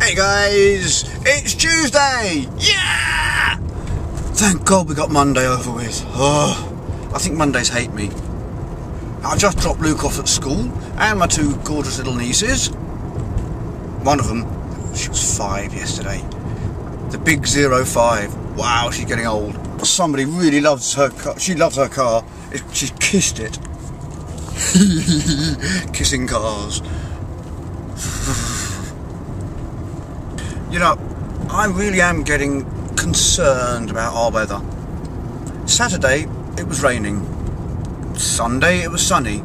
Hey guys, it's Tuesday! Yeah! Thank God we got Monday over with. Oh, I think Mondays hate me. I just dropped Luke off at school and my two gorgeous little nieces. One of them, she was 5 yesterday. The big 05. Wow, she's getting old. Somebody really loves her car. She loves her car. She's kissed it. Kissing cars. You know, I really am getting concerned about our weather. Saturday, it was raining. Sunday, it was sunny.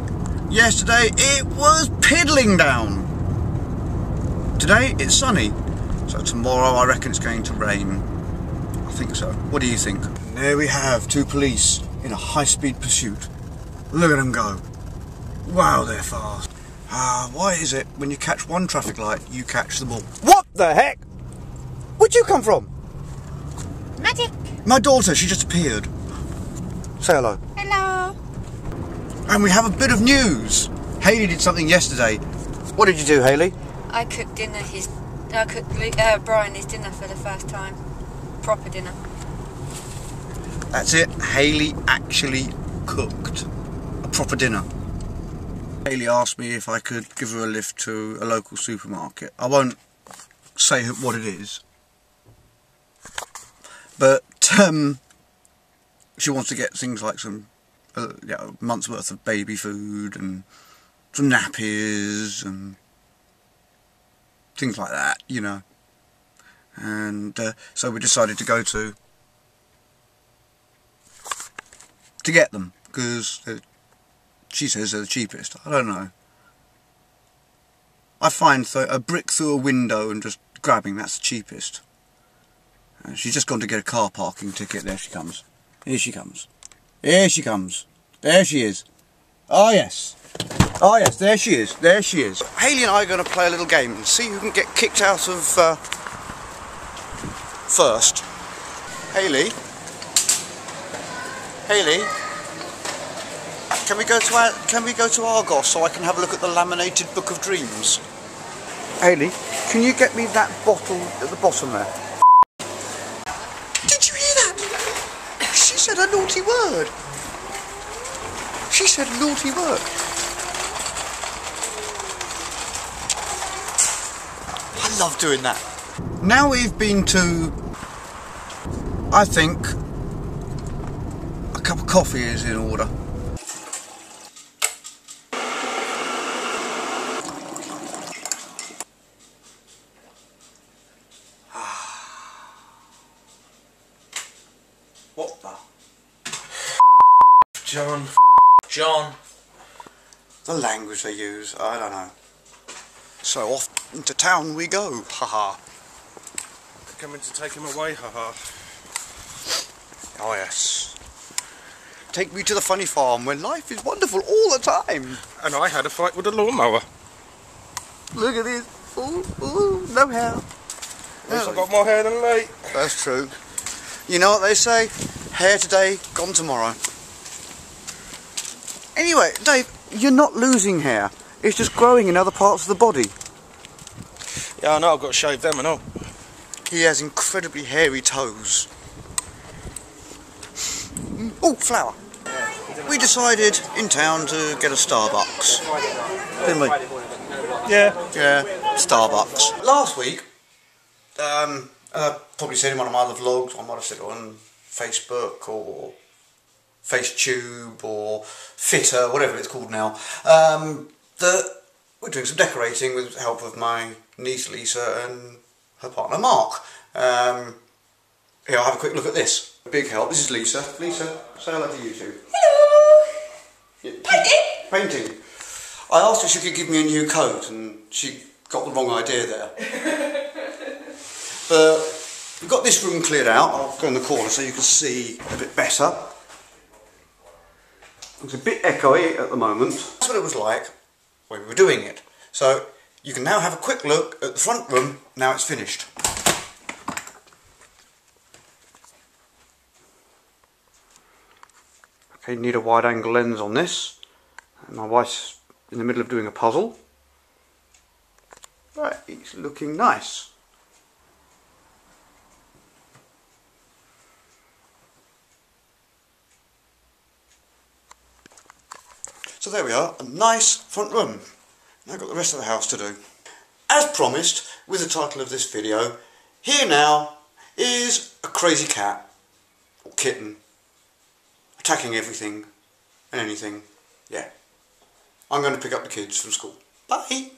Yesterday, it was piddling down. Today, it's sunny. So tomorrow, I reckon it's going to rain. I think so. What do you think? And there we have two police in a high-speed pursuit. Look at them go. Wow, they're fast. Why is it when you catch one traffic light, you catch them all? What the heck? Where'd you come from? Magic. My daughter, she just appeared. Say hello. Hello. And we have a bit of news. Hayley did something yesterday. What did you do, Hayley? I cooked dinner. I cooked Brian his dinner for the first time. Proper dinner. That's it. Hayley actually cooked a proper dinner. Hayley asked me if I could give her a lift to a local supermarket. I won't say what it is. But she wants to get things like some month's worth of baby food and some nappies and things like that, you know. And so we decided to go to get them because she says they're the cheapest. I don't know. I find a brick through a window and just grabbing, that's the cheapest. She's just gone to get a car parking ticket. There she comes. Here she comes. Here she comes. There she is. Oh yes. Oh yes, there she is. There she is. Hayley and I are going to play a little game and see who can get kicked out of first. Hayley? Hayley? Can we go to Argos so I can have a look at the laminated Book of Dreams? Hayley, can you get me that bottle at the bottom there? Did you hear that? She said a naughty word. She said a naughty word. I love doing that. Now we've been to, I think, a cup of coffee is in order. What the? John. The language they use, I don't know. So off into town we go, haha. Coming to take him away, haha. Oh yes. Take me to the funny farm where life is wonderful all the time. And I had a fight with a lawnmower. Look at this. Ooh, ooh, no hair. At least I got more hair than late. That's true. You know what they say? Hair today, gone tomorrow. Anyway, Dave, you're not losing hair. It's just growing in other parts of the body. Yeah, I know, I've got to shave them and all. He has incredibly hairy toes. Oh, flower. We decided in town to get a Starbucks. Didn't we? Yeah. Yeah, Starbucks. Last week, I probably said in one of my other vlogs, I might have said it on Facebook or FaceTube or Fitter, whatever it's called now, that we're doing some decorating with the help of my niece Lisa and her partner Mark. Here, I'll have a quick look at this. Big help. This is Lisa. Lisa, say hello to YouTube. Hello. Yeah. Painting. Painting. I asked her if she could give me a new coat and she got the wrong idea there. We've got this room cleared out. I'll go in the corner so you can see a bit better. It's a bit echoey at the moment. That's what it was like when we were doing it. So you can now have a quick look at the front room now it's finished. Okay, need a wide angle lens on this. And my wife's in the middle of doing a puzzle. Right, it's looking nice. So there we are, a nice front room. Now I've got the rest of the house to do. As promised, with the title of this video, here now is a crazy cat, or kitten, attacking everything and anything. Yeah. I'm going to pick up the kids from school. Bye!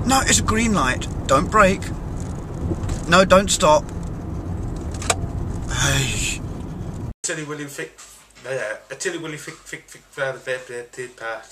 No, it's a green light. Don't brake. No, don't stop. Hey. Tilly Willy Fick. Tilly Willy Fick part.